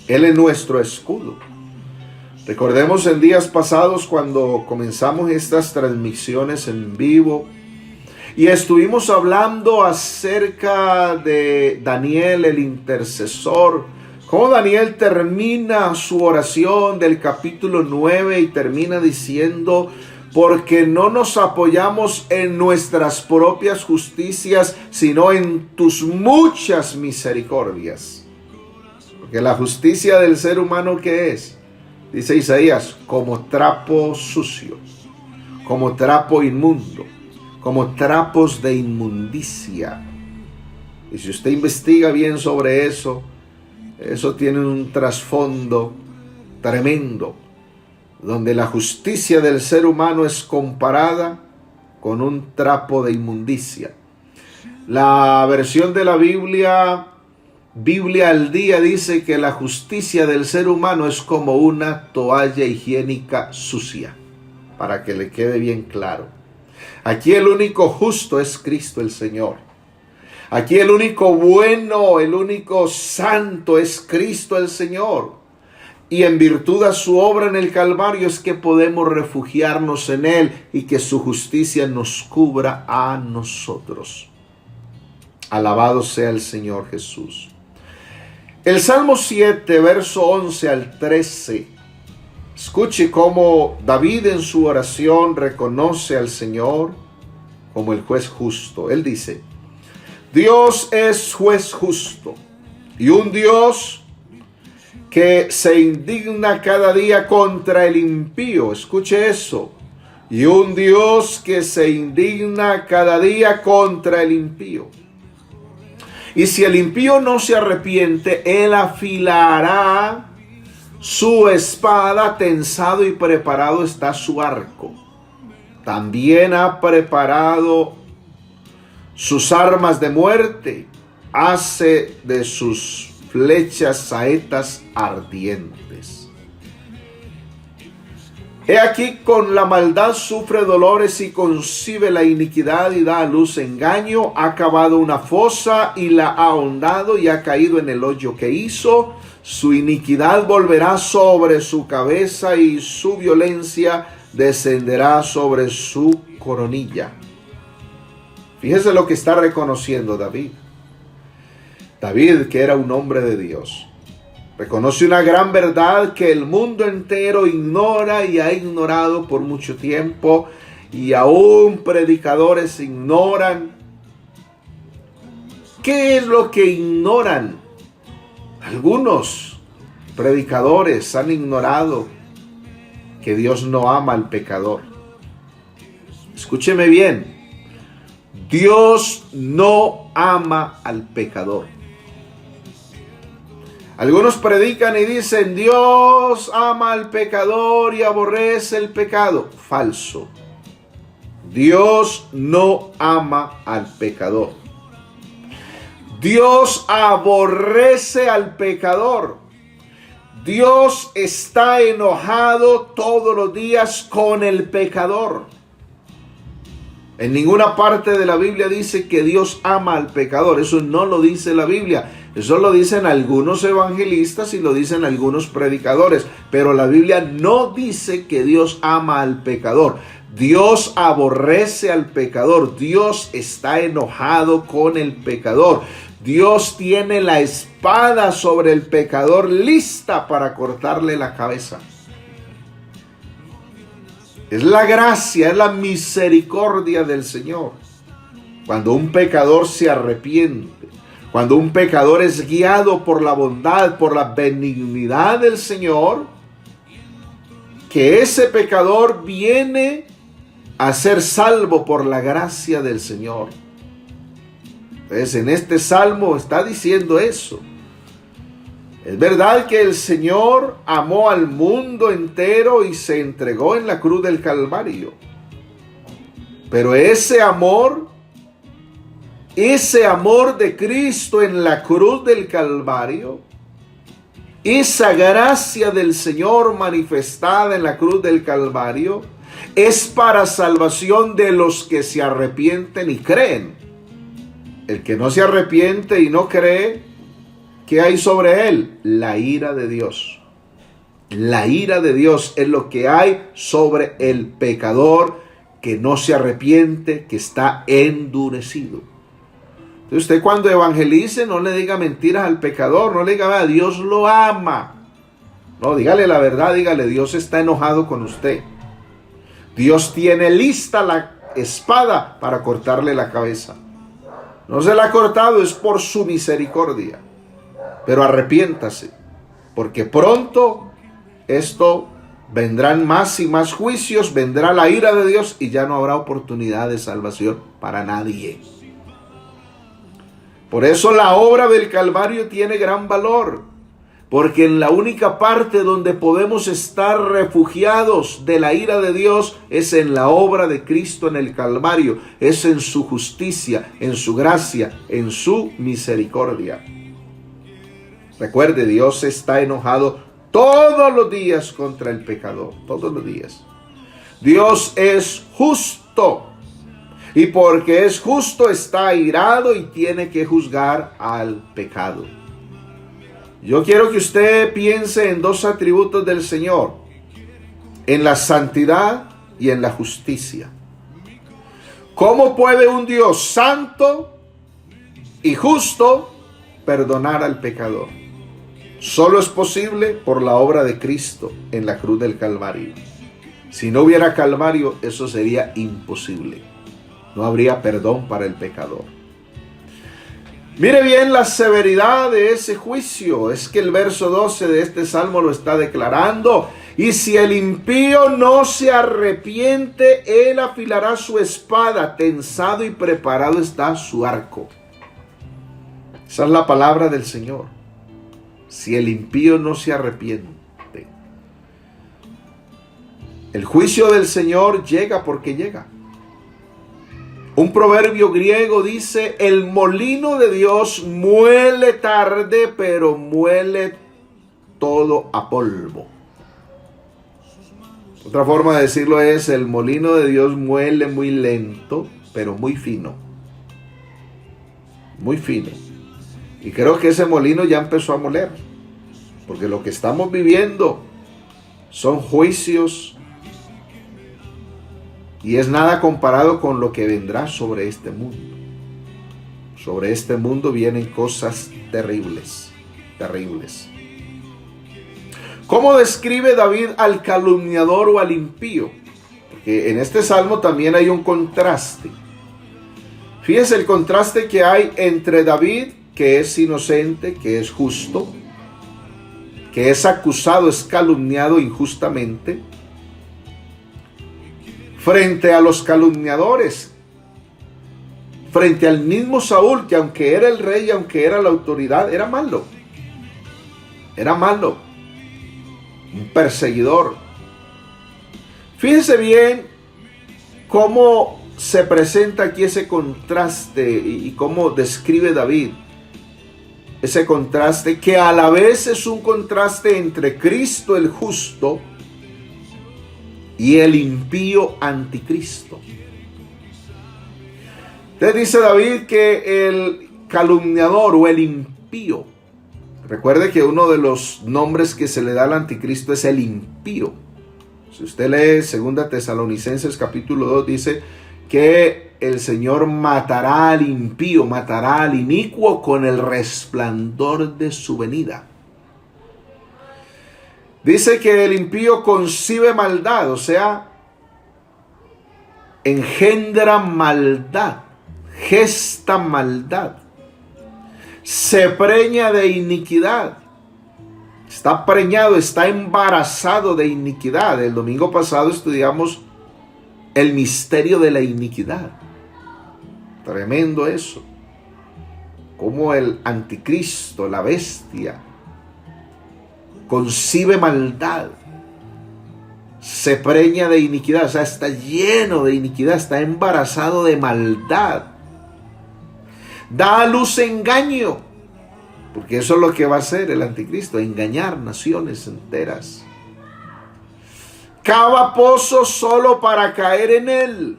Speaker 1: Él es nuestro escudo. Recordemos en días pasados cuando comenzamos estas transmisiones en vivo y estuvimos hablando acerca de Daniel, el intercesor, cómo Daniel termina su oración del capítulo 9 y termina diciendo: porque no nos apoyamos en nuestras propias justicias, sino en tus muchas misericordias. Porque la justicia del ser humano, ¿qué es? Dice Isaías, como trapo sucio, como trapo inmundo, como trapos de inmundicia. Y si usted investiga bien sobre eso, eso tiene un trasfondo tremendo, donde la justicia del ser humano es comparada con un trapo de inmundicia. La versión de la Biblia al Día, dice que la justicia del ser humano es como una toalla higiénica sucia, para que le quede bien claro. Aquí el único justo es Cristo el Señor. Aquí el único bueno, el único santo es Cristo el Señor. Y en virtud a su obra en el Calvario es que podemos refugiarnos en Él y que su justicia nos cubra a nosotros. Alabado sea el Señor Jesús. El Salmo 7, verso 11 al 13. Escuche cómo David en su oración reconoce al Señor como el juez justo. Él dice: Dios es juez justo y un Dios que se indigna cada día contra el impío. Escuche eso. Y un Dios que se indigna cada día contra el impío. Y si el impío no se arrepiente, él afilará su espada, tensado y preparado está su arco. También ha preparado sus armas de muerte, hace de sus flechas saetas ardientes. He aquí, con la maldad sufre dolores y concibe la iniquidad y da a luz engaño. Ha cavado una fosa y la ha ahondado y ha caído en el hoyo que hizo. Su iniquidad volverá sobre su cabeza y su violencia descenderá sobre su coronilla. Fíjese lo que está reconociendo David. David, que era un hombre de Dios, reconoce una gran verdad que el mundo entero ignora y ha ignorado por mucho tiempo, y aún predicadores ignoran. ¿Qué es lo que ignoran? Algunos predicadores han ignorado que Dios no ama al pecador. Escúcheme bien. Dios no ama al pecador. Algunos predican y dicen: Dios ama al pecador y aborrece el pecado. Falso. Dios no ama al pecador. Dios aborrece al pecador. Dios está enojado todos los días con el pecador. En ninguna parte de la Biblia dice que Dios ama al pecador. Eso no lo dice la Biblia. Eso lo dicen algunos evangelistas y lo dicen algunos predicadores. Pero la Biblia no dice que Dios ama al pecador. Dios aborrece al pecador. Dios está enojado con el pecador. Dios tiene la espada sobre el pecador lista para cortarle la cabeza. Es la gracia, es la misericordia del Señor. Cuando un pecador se arrepiente, cuando un pecador es guiado por la bondad, por la benignidad del Señor, que ese pecador viene a ser salvo por la gracia del Señor. Entonces, en este salmo está diciendo eso. Es verdad que el Señor amó al mundo entero y se entregó en la cruz del Calvario. Pero ese amor de Cristo en la cruz del Calvario Esa gracia del Señor manifestada en la cruz del Calvario es para salvación de los que se arrepienten y creen. El que no se arrepiente y no cree, ¿qué hay sobre él? La ira de Dios. La ira de Dios es lo que hay sobre el pecador que no se arrepiente, que está endurecido. Entonces usted cuando evangelice no le diga mentiras al pecador, no le diga, Dios lo ama. No, dígale la verdad, dígale, Dios está enojado con usted. Dios tiene lista la espada para cortarle la cabeza. No se la ha cortado, es por su misericordia. Pero arrepiéntase, porque pronto vendrán más y más juicios, vendrá la ira de Dios y ya no habrá oportunidad de salvación para nadie. Por eso la obra del Calvario tiene gran valor, porque en la única parte donde podemos estar refugiados de la ira de Dios es en la obra de Cristo en el Calvario, es en su justicia, en su gracia, en su misericordia. Recuerde, Dios está enojado todos los días contra el pecador, todos los días. Dios es justo. Y porque es justo está airado y tiene que juzgar al pecado. Yo quiero que usted piense en dos atributos del Señor. En la santidad y en la justicia. ¿Cómo puede un Dios santo y justo perdonar al pecador? Solo es posible por la obra de Cristo en la cruz del Calvario. Si no hubiera Calvario, eso sería imposible. No habría perdón para el pecador. Mire bien la severidad de ese juicio. Es que el verso 12 de este salmo lo está declarando. Y si el impío no se arrepiente, él afilará su espada. Tensado y preparado está su arco. Esa es la palabra del Señor. Si el impío no se arrepiente. El juicio del Señor llega porque llega. Un proverbio griego dice, el molino de Dios muele tarde, pero muele todo a polvo. Otra forma de decirlo es, el molino de Dios muele muy lento, pero muy fino. Muy fino. Y creo que ese molino ya empezó a moler, porque lo que estamos viviendo son juicios y es nada comparado con lo que vendrá sobre este mundo. Sobre este mundo vienen cosas terribles, terribles. ¿Cómo describe David al calumniador o al impío? Porque en este salmo también hay un contraste. Fíjese el contraste que hay entre David, que es inocente, que es justo, que es acusado, es calumniado injustamente, frente a los calumniadores, frente al mismo Saúl, que aunque era el rey, aunque era la autoridad, era malo. Era malo. Un perseguidor. Fíjense bien cómo se presenta aquí ese contraste y cómo describe David. Ese contraste que a la vez es un contraste entre Cristo el justo y el impío anticristo. Entonces dice David que el calumniador o el impío, recuerde que uno de los nombres que se le da al anticristo es el impío. Si usted lee 2 Tesalonicenses capítulo 2, dice que el Señor matará al impío, matará al inicuo con el resplandor de su venida. Dice que el impío concibe maldad, o sea, engendra maldad, gesta maldad, se preña de iniquidad, está preñado, está embarazado de iniquidad. El domingo pasado estudiamos el misterio de la iniquidad. Tremendo eso. Como el anticristo, la bestia, concibe maldad, se preña de iniquidad, o sea, está lleno de iniquidad, está embarazado de maldad, da a luz engaño, Porque eso es lo que va a hacer el anticristo, engañar naciones enteras. Cava pozo solo para caer en él.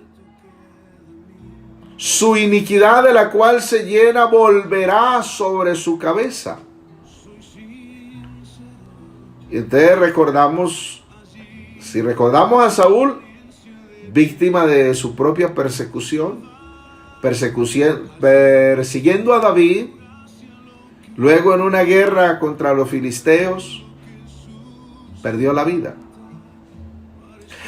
Speaker 1: Su iniquidad, de la cual se llena, volverá sobre su cabeza. Y entonces si recordamos a Saúl, víctima de su propia persecución, persiguiendo a David, luego en una guerra contra los filisteos, perdió la vida.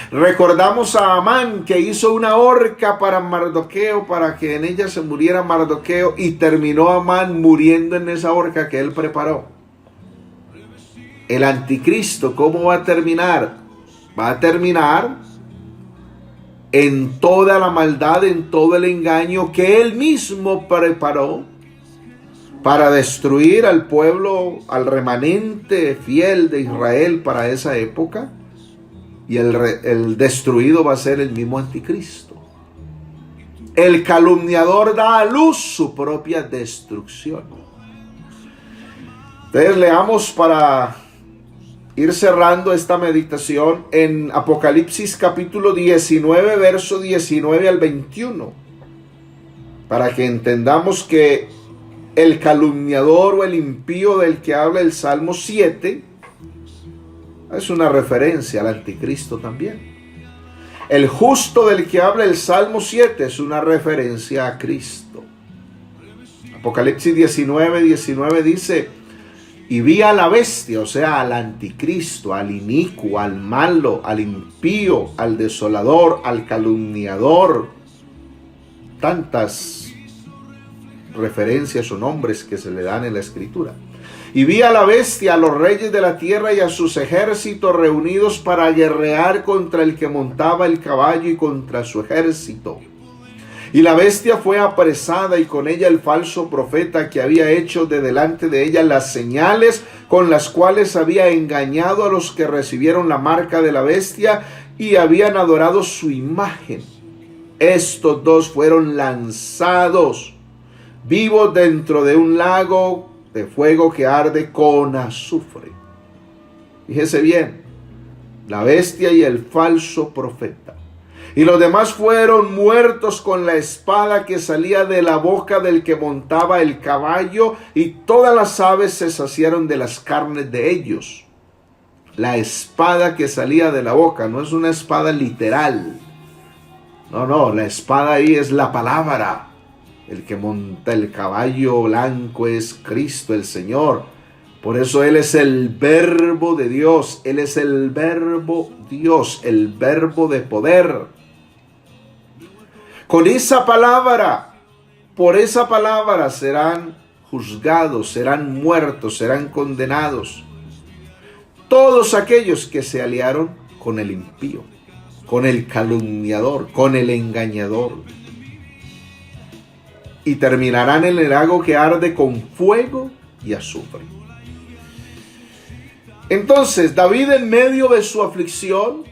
Speaker 1: Recordamos a Amán, que hizo una horca para Mardoqueo, para que en ella se muriera Mardoqueo, y terminó Amán muriendo en esa horca que él preparó. El anticristo, ¿cómo va a terminar? Va a terminar en toda la maldad, en todo el engaño que él mismo preparó para destruir al pueblo, al remanente fiel de Israel para esa época. Y el destruido va a ser el mismo anticristo. El calumniador da a luz su propia destrucción. Entonces leamos, para ir cerrando esta meditación, en Apocalipsis capítulo 19, verso 19 al 21, para que entendamos que el calumniador o el impío del que habla el Salmo 7 es una referencia al anticristo también. El justo del que habla el Salmo 7 es una referencia a Cristo. Apocalipsis 19, 19 dice: y vi a la bestia, o sea, al anticristo, al inicuo, al malo, al impío, al desolador, al calumniador. Tantas referencias o nombres que se le dan en la Escritura. Y vi a la bestia, a los reyes de la tierra y a sus ejércitos reunidos para guerrear contra el que montaba el caballo y contra su ejército. Y la bestia fue apresada, y con ella el falso profeta, que había hecho de delante de ella las señales con las cuales había engañado a los que recibieron la marca de la bestia y habían adorado su imagen. Estos dos fueron lanzados vivos dentro de un lago de fuego que arde con azufre. Fíjese bien, la bestia y el falso profeta. Y los demás fueron muertos con la espada que salía de la boca del que montaba el caballo, y todas las aves se saciaron de las carnes de ellos. La espada que salía de la boca no es una espada literal. No, la espada ahí es la palabra. El que monta el caballo blanco es Cristo el Señor. Por eso Él es el verbo de Dios. Él es el verbo Dios, el verbo de poder. Con esa palabra, por esa palabra serán juzgados, serán muertos, serán condenados todos aquellos que se aliaron con el impío, con el calumniador, con el engañador. Y terminarán en el lago que arde con fuego y azufre. Entonces, David, en medio de su aflicción,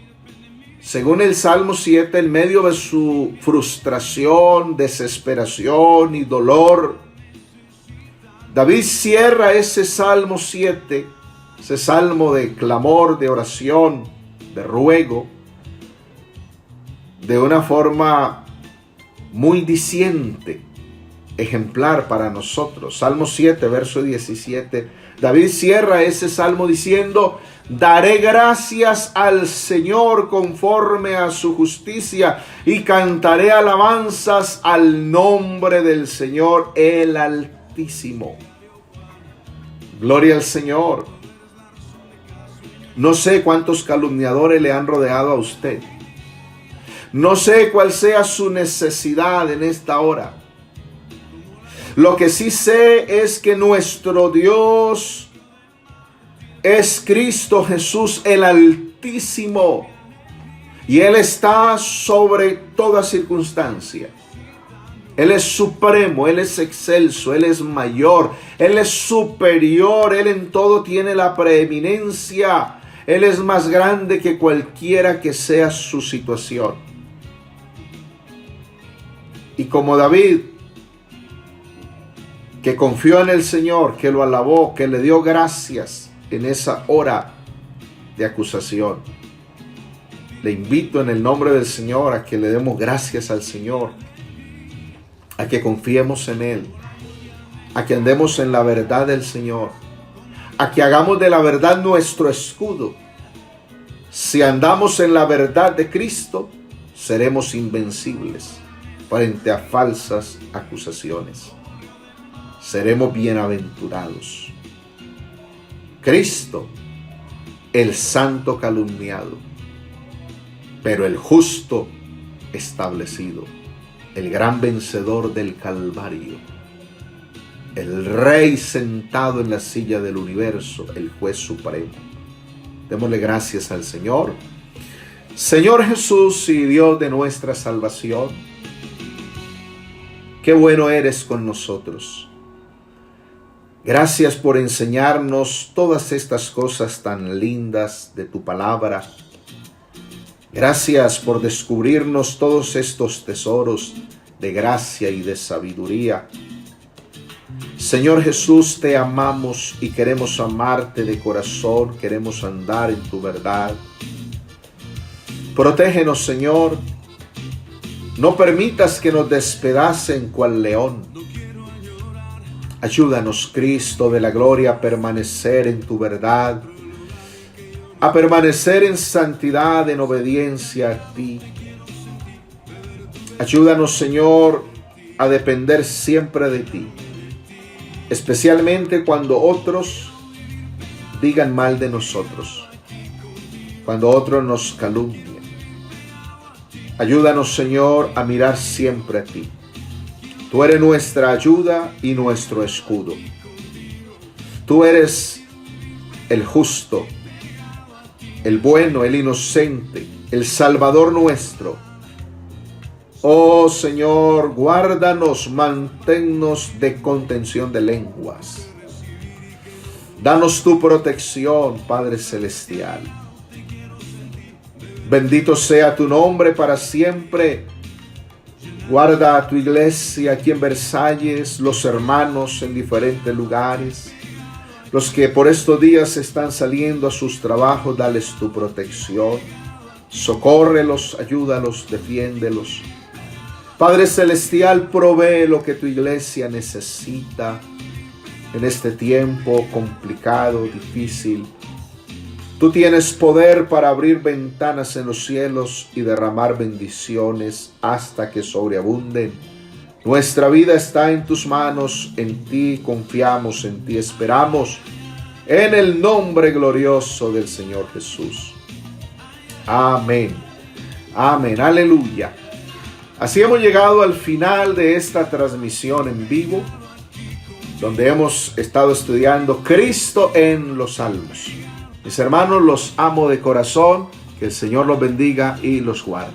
Speaker 1: según el Salmo 7, en medio de su frustración, desesperación y dolor, David cierra ese Salmo 7, ese salmo de clamor, de oración, de ruego, de una forma muy diciente, ejemplar para nosotros. Salmo 7, verso 17. David cierra ese salmo diciendo: daré gracias al Señor conforme a su justicia, y cantaré alabanzas al nombre del Señor el Altísimo. Gloria al Señor. No sé cuántos calumniadores le han rodeado a usted. No sé cuál sea su necesidad en esta hora. Lo que sí sé es que nuestro Dios es Cristo Jesús el Altísimo, y Él está sobre toda circunstancia. Él es supremo, Él es excelso, Él es mayor, Él es superior, Él en todo tiene la preeminencia. Él es más grande que cualquiera que sea su situación. Y como David, que confió en el Señor, que lo alabó, que le dio gracias en esa hora de acusación. Le invito en el nombre del Señor a que le demos gracias al Señor, a que confiemos en Él, a que andemos en la verdad del Señor, a que hagamos de la verdad nuestro escudo. Si andamos en la verdad de Cristo, seremos invencibles frente a falsas acusaciones. Seremos bienaventurados. Cristo, el santo calumniado, pero el justo establecido, el gran vencedor del Calvario, el Rey sentado en la silla del universo, el Juez supremo. Démosle gracias al Señor. Señor Jesús y Dios de nuestra salvación, qué bueno eres con nosotros. Gracias por enseñarnos todas estas cosas tan lindas de tu palabra. Gracias por descubrirnos todos estos tesoros de gracia y de sabiduría. Señor Jesús, te amamos y queremos amarte de corazón, queremos andar en tu verdad. Protégenos, Señor. No permitas que nos despedacen cual león. Ayúdanos, Cristo de la gloria, a permanecer en tu verdad, a permanecer en santidad, en obediencia a ti. Ayúdanos, Señor, a depender siempre de ti, especialmente cuando otros digan mal de nosotros, cuando otros nos calumnien. Ayúdanos, Señor, a mirar siempre a ti. Tú eres nuestra ayuda y nuestro escudo. Tú eres el justo, el bueno, el inocente, el Salvador nuestro. Oh Señor, guárdanos, manténnos de contención de lenguas. Danos tu protección, Padre Celestial. Bendito sea tu nombre para siempre. Guarda a tu iglesia aquí en Versalles, los hermanos en diferentes lugares, los que por estos días están saliendo a sus trabajos, dales tu protección. Socórrelos, ayúdalos, defiéndelos. Padre Celestial, provee lo que tu iglesia necesita en este tiempo complicado, difícil. Tú tienes poder para abrir ventanas en los cielos y derramar bendiciones hasta que sobreabunden. Nuestra vida está en tus manos, en ti confiamos, en ti esperamos, en el nombre glorioso del Señor Jesús. Amén. Amén. Aleluya. Así hemos llegado al final de esta transmisión en vivo, donde hemos estado estudiando Cristo en los Salmos. Mis hermanos, los amo de corazón. Que el Señor los bendiga y los guarde.